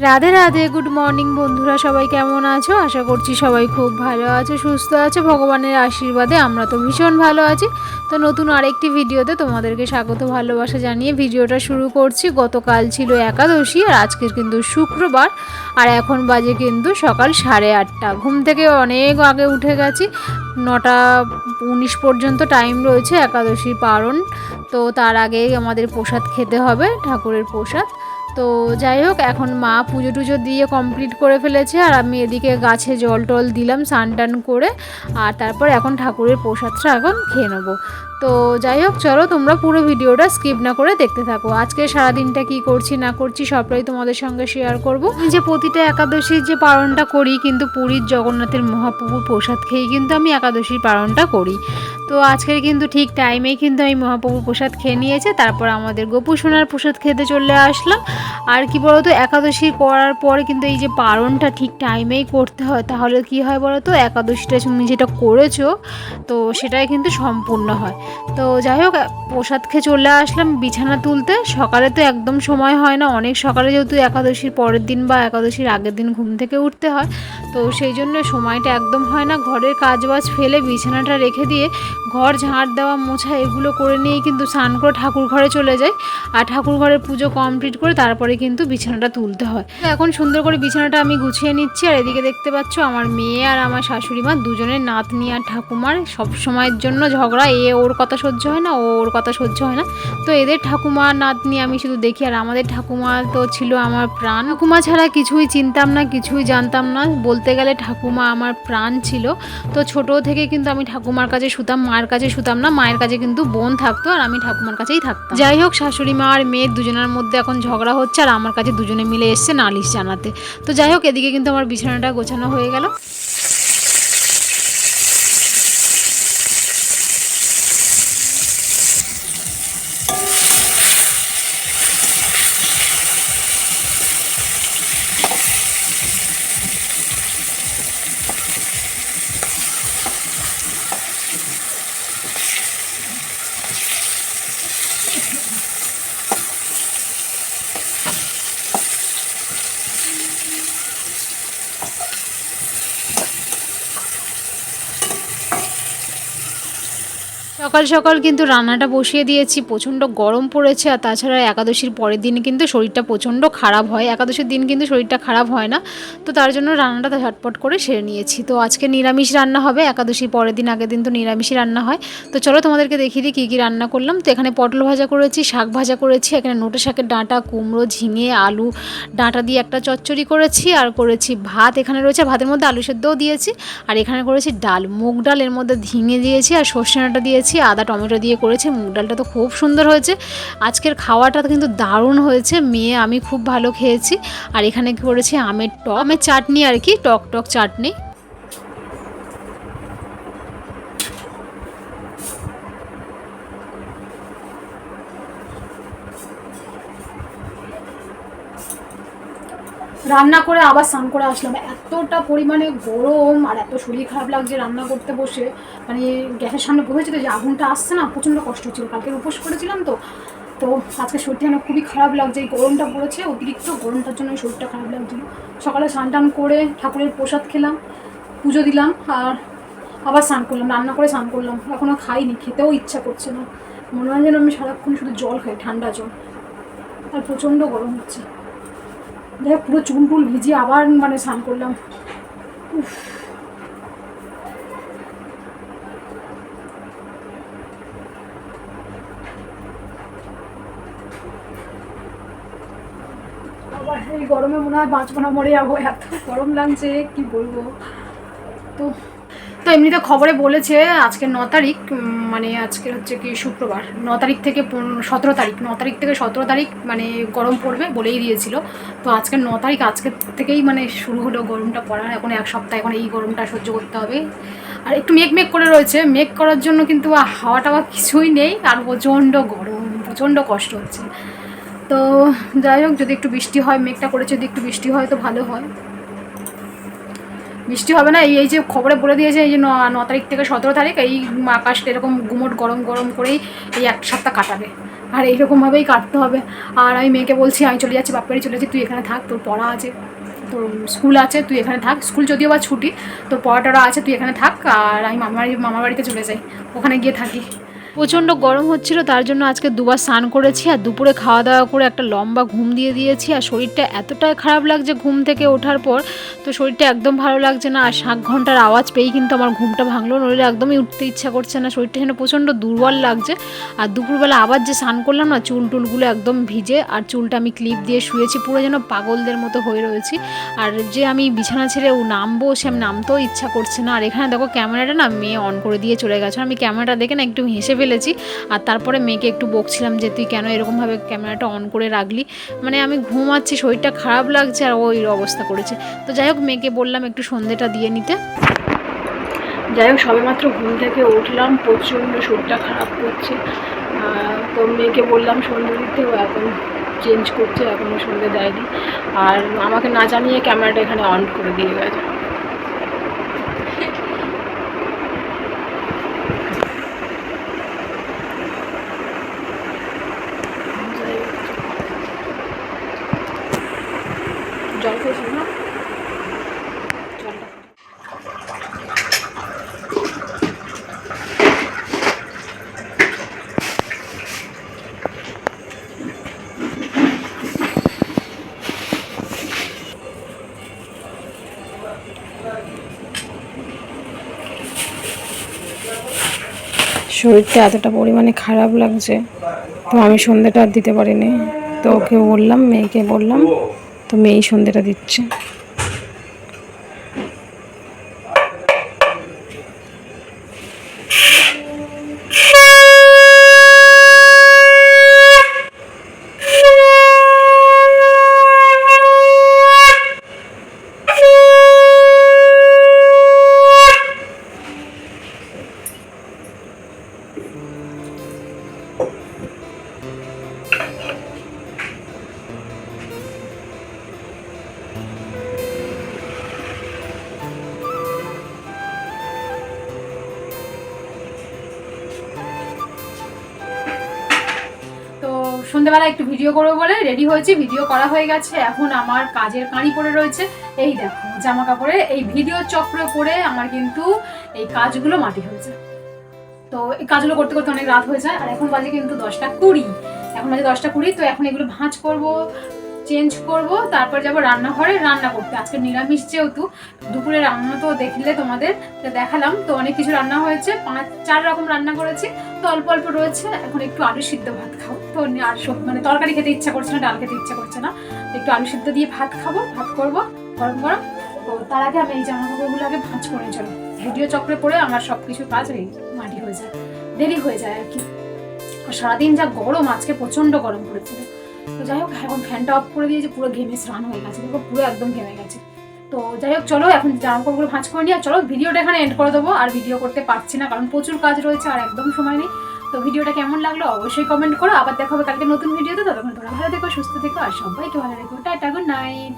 Radhe Radhe, good morning বন্ধুরা, সবাই কেমন আছো? আশা করছি সবাই খুব ভালো আছো, সুস্থ আছো, ভগবানের আশীর্বাদে আমরা তো ভীষণ ভালো আছি। তো নতুন আরেকটি ভিডিওতে তোমাদেরকে স্বাগত ভালোবাসা জানিয়ে ভিডিওটা শুরু করছি। গতকাল ছিল একাদশী আর আজকের কিন্তু শুক্রবার, আর এখন বাজে কিন্তু সকাল 8:30। ঘুম থেকে অনেক আগে উঠে গেছি, 9টা 19 পর্যন্ত টাইম রয়েছে একাদশীর পারণ। তো তার আগেই আমাদের প্রসাদ খেতে হবে, ঠাকুরের প্রসাদ। তো যাই হোক, এখন মা পুজো টুজো দিয়ে কমপ্লিট করে ফেলেছে, আর আমি এদিকে গাছে জল টল দিলাম স্নান টান করে। আর তারপর এখন ঠাকুরের প্রসাদটা এখন খেয়ে নেবো। তো যাই হোক, চলো তোমরা পুরো ভিডিওটা স্কিপ না করে দেখতে থাকো। আজকে সারাদিনটা কি করছি না করছি সবটাই তোমাদের সঙ্গে শেয়ার করব। যে প্রতিটা একাদশীর যে পালনটা করি, কিন্তু পুরীর জগন্নাথের মহাপ্রভুর প্রসাদ খেয়েই কিন্তু আমি একাদশীর পালনটা করি। তো আজকের কিন্তু ঠিক টাইমেই কিন্তু আমি মহাপ্রভুর প্রসাদ খেয়ে নিয়েছি, তারপর আমাদের গোপু সোনার প্রসাদ খেতে চলে আসলাম। আর কি বলতো, একাদশী করার পরে কিন্তু এই যে পারণটা ঠিক টাইমেই করতে হয়, তাহলে কি হয় বলতো, একাদশীটা তুমি যেটা করেছো তো সেটাই কিন্তু সম্পূর্ণ হয়। তো যাই হোক, প্রসাদ খেয়ে চলে আসলাম বিছানা তুলতে। সকালে তো একদম সময় হয় না, অনেক সকালে যেহেতু একাদশীর পরের দিন বা একাদশীর আগের দিন ঘুম থেকে উঠতে হয়, তো সেই জন্য সময়টা একদম হয় না। ঘরের কাজবাজ ফেলে বিছানাটা রেখে দিয়ে ঘর ঝাঁট দেওয়া মোছা এগুলো করে নিয়েই কিন্তু স্নান করে ঠাকুর ঘরে চলে যাই। আর ঠাকুর ঘরের পুজো কমপ্লিট করে তারপরে কিন্তু বিছানাটা তুলতে হয়। এখন সুন্দর করে বিছানাটা আমি গুছিয়ে নিচ্ছি। আর এদিকে দেখতে পাচ্ছ আমার মেয়ে আর আমার শাশুড়ি মা দুজনের নাতনি আর ঠাকুমার সব সময়ের জন্য ঝগড়া। ওর কথা সহ্য হয় না, ওর কথা সহ্য হয় না। তো এদের ঠাকুমা নাতনি আমি শুধু দেখি, আর আমাদের ঠাকুমা তো ছিল আমার প্রাণ। ঠাকুমা ছাড়া কিছুই চিনতাম না, কিছুই জানতাম না, বলতে গেলে ঠাকুমা আমার প্রাণ ছিল। তো ছোট থেকে কিন্তু আমি ঠাকুমার কাছে শুতাম, মায়ের কাছে শুতাম না। মায়ের কাছে কিন্তু বোন থাকতো আর আমি ঠাকুমার কাছেই থাকতাম। যাই হোক, শাশুড়ি মা আর মেয়ের দুজনের মধ্যে এখন ঝগড়া হচ্ছে, আর আমার কাছে দুজনে মিলে এসছে নালিশ জানাতে। তো যাই হোক, এদিকে কিন্তু আমার বিছানাটা গোছানো হয়ে গেল। সকাল সকাল কিন্তু রান্নাটা বসিয়ে দিয়েছি, প্রচণ্ড গরম পড়েছে। আর তাছাড়া একাদশীর পরের দিন কিন্তু শরীরটা প্রচণ্ড খারাপ হয়, একাদশীর দিন কিন্তু শরীরটা খারাপ হয় না। তো তার জন্য রান্নাটা ঝটপট করে সেরে নিয়েছি। তো আজকে নিরামিষ রান্না হবে, একাদশীর পরের দিন আগের দিন তো নিরামিষই রান্না হয়। তো চলো তোমাদেরকে দেখিয়ে দিই কী কী রান্না করলাম। তো এখানে পটল ভাজা করেছি, শাক ভাজা করেছি, এখানে নোটে শাকের ডাঁটা, কুমড়ো, ঝিঙে, আলু ডাঁটা দিয়ে একটা চচ্চড়ি করেছি, আর করেছি ভাত। এখানে রয়েছে, ভাতের মধ্যে আলু সেদ্ধও দিয়েছি। আর এখানে করেছি ডাল, মুগ ডাল, এর মধ্যে ঝিঙে দিয়েছি আর সর্ষে ডাঁটা দিয়েছি, আদা টমেটো দিয়ে করেছি। মুগ ডালটা তো খুব সুন্দর হয়েছে। আজকের খাওয়াটা কিন্তু দারুণ হয়েছে, মেয়ে আমি খুব ভালো খেয়েছি। আর এখানে করেছি আমের টক, আমের চাটনি আর কি, টক টক চাটনি। রান্না করে আবার স্নান করে আসলাম, এতটা পরিমাণে গরম আর এত শরীর খারাপ লাগছে রান্না করতে বসে। মানে গ্যাসের সামনে বসেছি তো, যে আগুনটা আসছে না, প্রচণ্ড কষ্ট হচ্ছিল। কালকে উপোস করেছিলাম তো, তো আজকে শরীরটা যেন খুবই খারাপ লাগছে। এই গরমটা পড়েছে, অতিরিক্ত গরমটার জন্য শরীরটা খারাপ লাগছিল। সকালে স্নান টান করে ঠাকুরের প্রসাদ খেলাম, পুজো দিলাম, আর আবার স্নান করলাম, রান্না করে স্নান করলাম। এখনও খাইনি, খেতেও ইচ্ছা করছে না। মনে হয় যেন আমি সারাক্ষণ শুধু জল খাই, ঠান্ডা জল। আর প্রচণ্ড গরম হচ্ছে। দেখ, পুরো চুল টুল ভিজিয়ে আবার মানে স্নান করলাম। আবার এই গরমে মনে হয় বাঁচবো না, মরে যাবো, এত গরম লাগছে কি বলবো। তো তো এমনিতে খবরে বলেছে আজকে 9 তারিখ, মানে আজকে হচ্ছে কি শুক্রবার, 9 তারিখ থেকে 17 তারিখ, 9 তারিখ থেকে 17 তারিখ মানে গরম পড়বে বলেই দিয়েছিল। তো আজকে 9 তারিখ, আজকে থেকেই মানে শুরু হলো গরমটা পড়া। এখন এক সপ্তাহ এখন এই গরমটা সহ্য করতে হবে। আর একটু মেঘ মেঘ করে রয়েছে, মেঘ করার জন্য কিন্তু হাওয়া টাওয়া কিছুই নেই, আর প্রচণ্ড গরম, প্রচণ্ড কষ্ট হচ্ছে। তো যাই হোক, যদি একটু বৃষ্টি হয়, মেঘটা করেছে, যদি একটু বৃষ্টি হয় তো ভালো হয়। বৃষ্টি হবে না, এই যে খবরে বলে দিয়েছে, এই যে 9 তারিখ থেকে 17 তারিখ এই আকাশটা এরকম গুমোট গরম গরম করেই এই এক সপ্তাহ কাটাবে। আর এইরকমভাবেই কাটতে হবে। আর আমি মেয়েকে বলছি আমি চলে যাচ্ছি, বাপেরই চলে যাচ্ছি, তুই এখানে থাক, তোর পড়া আছে, তোর স্কুল আছে, তুই এখানে থাক, স্কুল যদিও বা ছুটি, তোর পড়াটা আছে, তুই এখানে থাক। আর আমি মামার বাড়িতে চলে যাই, ওখানে গিয়ে থাকি। প্রচণ্ড গরম হচ্ছিল, তার জন্য আজকে দুবার স্নান করেছি আর দুপুরে খাওয়া দাওয়া করে একটা লম্বা ঘুম দিয়ে দিয়েছি। আর শরীরটা এতটাই খারাপ লাগছে ঘুম থেকে ওঠার পর, তো শরীরটা একদম ভালো লাগছে না। আর 7 ঘন্টার আওয়াজ পেয়েই কিন্তু আমার ঘুমটা ভাঙলো, নইলে একদমই উঠতে ইচ্ছা করছে না, শরীরটা যেন প্রচণ্ড দুর্বল লাগছে। আর দুপুরবেলা আবার যে স্নান করলাম না, চুল টুলগুলো একদম ভিজে, আর চুলটা আমি ক্লিপ দিয়ে শুয়েছি, পুরো যেন পাগলদের মতো হয়ে রয়েছি। আর যে আমি বিছানা ছেড়ে নামবো, সে আমি নামতেও ইচ্ছা করছে না। আর এখানে দেখো ক্যামেরাটা না মেয়ে অন করে দিয়ে চলে গেছে, আমি ক্যামেরাটা দেখে না একটু হেসে ফেলেছি। আর তারপরে মেয়েকে একটু বকছিলাম যে তুই কেন এরকমভাবে ক্যামেরাটা অন করে রাখলি, মানে আমি ঘুমাচ্ছি, শরীরটা খারাপ লাগছে আর ওই অবস্থা করেছে। তো যাই হোক মেয়েকে বললাম একটু সন্ধ্যেটা দিয়ে নিতে। যাই হোক সবেমাত্র ঘুম থেকে উঠলাম, প্রচণ্ড শরীরটা খারাপ করছে। তো মেয়েকে বললাম সন্ধ্যে দিতে, ও এখন চেঞ্জ করছে, এখনও সন্ধ্যে দেয়নি। আর আমাকে না জানিয়ে ক্যামেরাটা এখানে অন করে দিয়ে গেছে। জল খেয়েছি না, জলটা শরীরটা এতটা পরিমাণে খারাপ লাগছে, তো আমি সন্ধ্যেটা আর দিতে পারিনি। তো ওকে বললাম, মেয়েকে বললাম, তো মেয়েই সন্ধ্যেটা দিচ্ছে। সন্ধ্যেবেলা একটু ভিডিও করবো বলে রেডি হয়েছি, ভিডিও করা হয়ে গেছে। এখন আমার কাজের কাঁড়ি পড়ে রয়েছে, এই দেখো জামা কাপড়ে এই ভিডিও চক্রে পড়ে আমার কিন্তু এই কাজগুলো মাটি হয়েছে। তো এই কাজগুলো করতে করতে অনেক রাত হয়ে যায়। আর এখন বাজে কিন্তু 10টা 20, এখন বাজে 10টা 20। তো এখন এগুলো ভাঁজ করব, চেঞ্জ করব, তারপর যাবো রান্নাঘরে রান্না করতে। আজকে নিরামিষ যেহেতু, দুপুরে রান্না তো দেখলে তোমাদের দেখালাম, তো অনেক কিছু রান্না হয়েছে, 5-4 রকম রান্না করেছি, তো অল্প অল্প রয়েছে। এখন একটু আলু সিদ্ধ ভাত খাবো, তো আর মানে তরকারি খেতে ইচ্ছা করছে না, ডাল খেতে ইচ্ছা করছে না, একটু আলু সিদ্ধ দিয়ে ভাত খাবো, ভাত করবো গরম গরম। তো তার আগে আমি এই জামা কাপড়গুলো আগে ভাঁজ করে চলো, ভিডিও চক্রে পড়ে আমার সব কিছু কাজ এই মাটি হয়ে যায়, দেরি হয়ে যায় আর কি। সারাদিন যা গরম, আজকে প্রচন্ড গরম পড়েছিল। তো যাই হোক এখন ফ্যানটা অফ করে দিয়েছে, পুরো ঘেমে স্নান হয়ে গেছে, দেখো পুরো একদম ঘেমে গেছে। তো যাই হোক চলো এখন জামা কাপড়গুলো ভাঁজ করে নিয়ে চলো ভিডিওটা এখানে এন্ড করে দেবো। আর ভিডিও করতে পারছি না কারণ প্রচুর কাজ রয়েছে আর একদম সময় নেই। তো ভিডিওটা কেমন লাগলো অবশ্যই কমেন্ট করো, আবার দেখা হবে কালকে নতুন ভিডিওতে। ততক্ষণ তোমরা ভালো থেকো, সুস্থ থেকো, আর সবাইকে ভালো রেখো। Tata, good night.